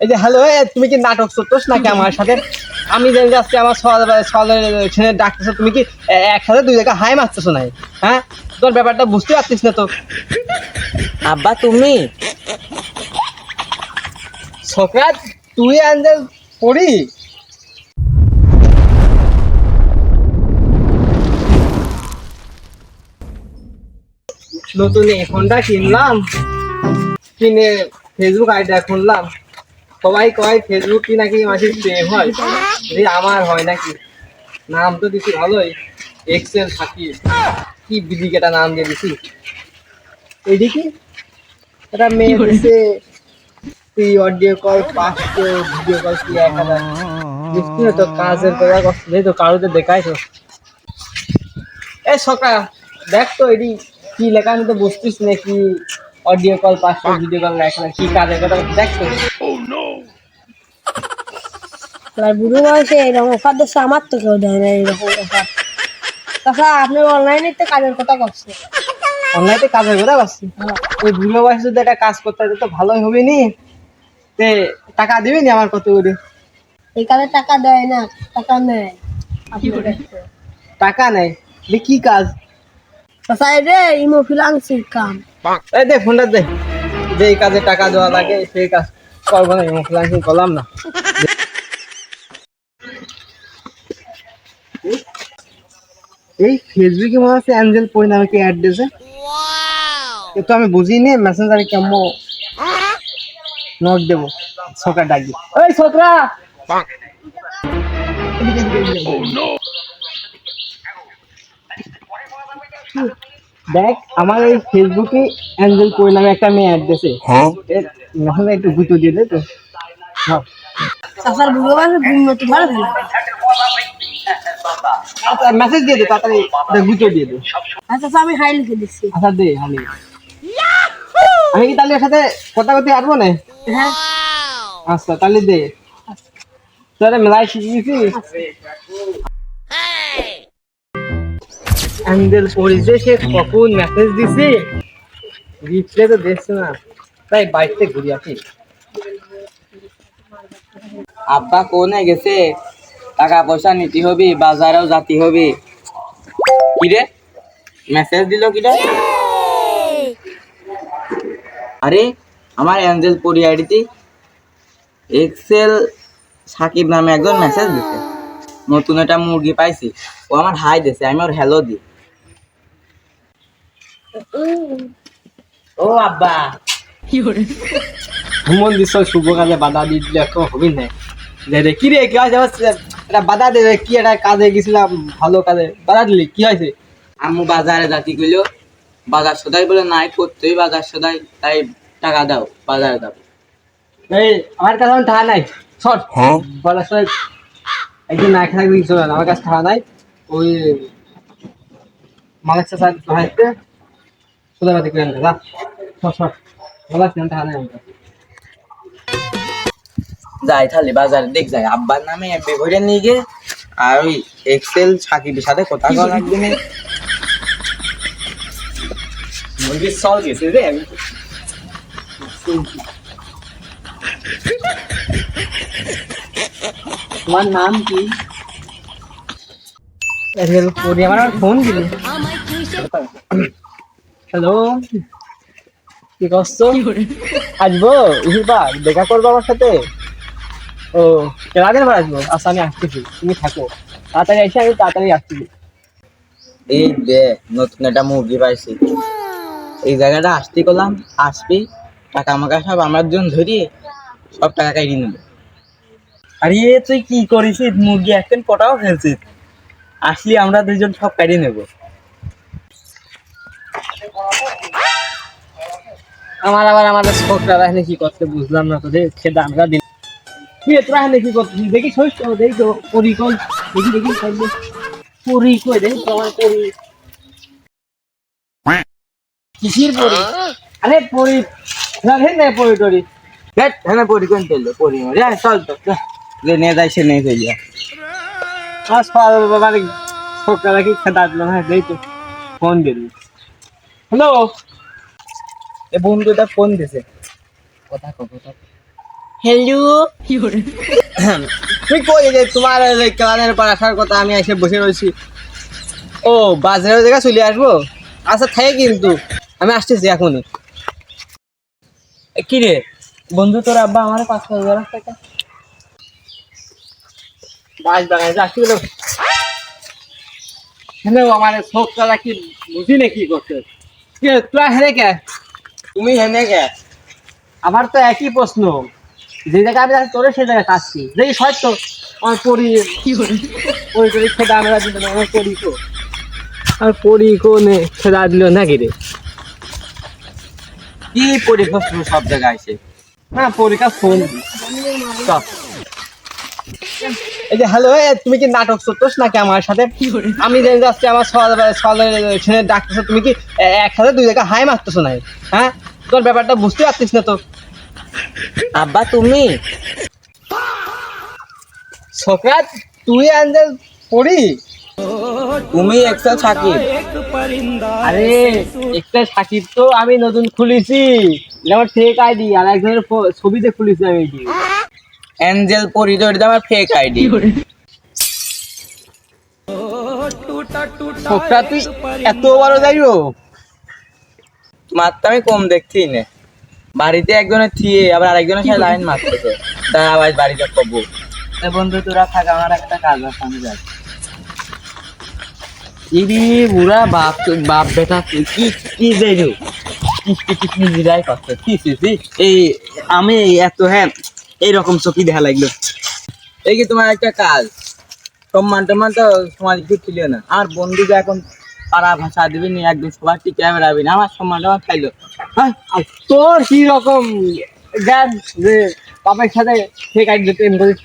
এই যে হ্যালো, তুমি কি নাটক করতেছ নাকি আমার সাথে? আমি জানি যে আজকে আমার সলের ডাকতেছো, তুমি কি একসাথে দুই জায়গায় হাই মারতেছো নাই? হ্যাঁ, তোর ব্যাপারটা বুঝতে পারছিস না তো? আব্বা তুমি সকাত তুই আনজেল পড়ি নতুন এই ফোনটা কিনলাম, কিনে ফেসবুক আইডিয়া খুললাম। সবাই কয় ফেসবুক কি নাকি মাসির প্রেম হয়, যে আমার হয় নাকি। নাম তো দিছি ভালোই, এক্সেল থাকি, কি বিদিকে একটা নাম দিয়ে দিছি। এদিকে একটা মেয়ে দিছে তুই অডিও কল 500, ভিডিও কল তুই 1000। বুঝছি না তো কাজের কথা করছিস তো কারোতে দেখাইছো। এই সকা দেখ তো এটি কি লেখা, আমি তো বুঝতিস না কি অডিও কল 500, ভিডিও কল 1000, কি কাজের কথা দেখ তো। আর বুড়ো বয়সে এরকম অফার দিচ্ছে, আমার তো কেউ দেয় না এরকম অফার। তাছাড়া আপনি অনলাইনে তো কাজের কথা করছেন। অনলাইনে কাজের কথা করছি, ওই বুড়ো বয়সে যদি একটা কাজ করতে হয় তো ভালোই হবে নি। তে টাকা দিবি নি আমার কত করে? এই কাজে টাকা দেয় না, টাকা নেয় আপনার কাছে। টাকা নেই, কি কাজ? তাছাড়া রে ইমো ফ্রিল্যান্সিং কাম। এই দে ফোনটা দে, যেই কাজে টাকা দেওয়া লাগে সেই কাজ করবো না, ফ্রিল্যান্সিং করলাম না। এই ফেসবুকে মনে হচ্ছে অ্যাঞ্জেল পরি নামে কি অ্যাড দিয়েছে, তো আমি বুঝিনি মেসেঞ্জারে কেমন নোট দেবো। ছোকরা ডাকবি, ওই ছোকরা। দেখ আমার এই ফেসবুকে অ্যাঞ্জেল পরি নামে একটা মেয়ে অ্যাড দিয়েছে, মেসেঞ্জারে একটু গুঁতো দিয়ে দে তো। হ্যাঁ তাছাড়া বুড়ো বয়সে উন্নতি ভালো ফেলে। মেসেজ দিয়ে দে তাড়াতাড়ি, গুঁতো দিয়ে দে। আচ্ছা আমি হাই লিখে দিচ্ছি। আচ্ছা দে, আমি কি তাহলে এর সাথে কথা বলতে পারবো না? হ্যাঁ আচ্ছা তাহলে দে, তোরা মেলায় শিখে গেছিস। অ্যাঞ্জেল পরিচয় সে কখন মেসেজ দিছি, রিপ্লাই তো দেখছে না, তাই বাইকতে ঘুরে আসি। আব্বা কোনে গেছে? টাকা পয়সা নিতে হবে, বাজারেও যাতে হবে। কিরে মেসেজ দিল কিরে? আরে আমার অ্যাঞ্জেল পরি আইডিতে এক্সেল সাকিব নামে একজন মেসেজ দিছে, নতুন একটা মুরগি পাইছি। ও আমার হাই দিছে, আমি ওর হ্যালো দি। ও আব্বা ভ্রমণ দিচ্ছ শুভ কাজে বাধা দিলে এখন হবি না। রে কি রে, কি হয়েছে? এটা বাধা দেবে কি? একটা কাজে গেছিলাম, ভালো কাজে বাধা দিলি, কি হয়েছে? আম্মু বাজারে যাতি কইলো, বাজার সদাই বলে নাই করতেই বাজার সদাই, তাই টাকা দাও বাজারে যাবো। এই আমার কাছে এখন টাকা নাই, শর্ট বলার সময় একদিন না খেয়ে থাকবি, কিছু না, আমার কাছে টাকা নাই। ওই মালের সাথে হাইতে সোদাবাদি করে আনতে যা, শর্ট শর্ট বলার সময় টাকা নাই আমার কাছে। যাই তাহলে বাজারে দেখ যাই, আব্বার নামে এমবি ভরে নিয়ে গে, আর ওই এক্সেল সাকিবের সাথে কথা কর একদিনে। মুরগির চল গেছে রে। তোমার নাম কি? আমার ফোন দিলি। হ্যালো, কি করছো? আসবো ইহিবা, দেখা করবো আমার সাথে? ও কেনাদের বার আসবো? আচ্ছা আমি আসতেছি, তুমি থাকো, তাড়াতাড়ি এসে আমি তাড়াতাড়ি আসতেছি। এই দে নতুন একটা মুরগি পাইছি, এই জায়গাটা আসতে করলাম, আসবি টাকা মাকা সব আমার জন্য ধরি, সব টাকা কাইরি নেবে। আরে তুই কি করেছিস? মুরগি একদিন পটাও ফেলছিস, আসলি আমরা দুইজন সব কাটিয়ে নেবো। আমার আবার আমাদের ছোকরা রাখলে কি করতে বুঝলাম না তো, খেতে আমরা দিন কি তোরা এখানে কি করছিস? দেখি শোষ তো, দেখি তো পরিকল, দেখি দেখি থাকবে পরি কই, দেখি তোমার পরি কিসির পরি? আরে পরি রাখেন না, পরি টরি দেখ হ্যাঁ পরি কোন তেলো পরি রে, চল তো যে নিয়ে যাই সে নিয়ে যাই। আমার সব মানে ছোকরা রাখি খেতে আসলো না, দেখি তো ফোন দিলি। হ্যালো, এ বন্ধুটা ফোন দিছে, কথা কো কথা। হ্যালো তুই কই যে তোমার ক্লানের পর আসার কথা, আমি এসে বসে রয়েছি। ও বাজারের জায়গা চলে আসবো, আচ্ছা থাকে কিন্তু আমি আসতেছি এখনই। কি রে বন্ধু, তোর আব্বা আমার 5,000 টাকা বাস বাগানে আসতে গেল। হ্যালো, আমার শোক কালা কি বুঝি না কি করতে। কি রে, তোরা হেরে কে? তুমি হেনে গে আমার তো একই প্রশ্ন, যে জায়গায় আমি আছি তোরে সেই জায়গায় কাজছি, দেখি সত্য আমার পরি কি করে ওই করে খেদা আমরা দিল না, আমার পরি কো, আর পরি কোনে খেদা দিল নাকি রে? কি পরীক্ষা সব জায়গায় আছে। হ্যাঁ পরীক্ষা ফোন stop। এই যে হ্যালো, তুমি কি নাটক করতেছ নাকি আমার সাথে? আমি জেনে যাচ্ছি আমার ছেলে ডাকতেছো, তুমি কি একসাথে দুই জায়গায় হাই মারতেছো নাই? হ্যাঁ, তোর ব্যাপারটা বুঝতে পারছিস না তো? আব্বা তুমি সকাত তুই আনজেল পড়ি? তুমি এক্সেল সাকিব। আরে একটা সাকিব তো আমি নতুন খুলেছি, আমার ফেক আইডি, আর একজনের ছবিতে খুলেছি আমি এটি। অ্যাঞ্জেল পরি তো এটা আমার ফেক আইডি। ছোকরা তুই এত বড় যাইও? তোমার তো আমি কম দেখছি না, বাড়িতে একজনের থিয়ে আবার আরেকজনের সাথে লাইন মারতেছে। দাঁড়া ভাই বাড়িতে কব। বন্ধু তোরা থাক, আমার একটা কাজ আছে, আমি যাই। ইরি বুড়া বাপ, বাপ বেটা তুই কি কি যাইও? নিজেরাই করছে এই আমি এত হ্যাঁ এইরকম চকি দেখা লাগলো। এই কি তোমার একটা কাজ, সম্মান টম্মান তো সমাজ কিছু ছিল না। আমার বন্ধু যে এখন পাড়া ভাষা দিবি নি, একদম সবার টিকে বেড়াবি না, আমার সম্মান টম্মান খাইলো। হ্যাঁ, আর তোর কি রকম জ্ঞান যে বাপের সাথে ফেক আইডি প্রেম করিস?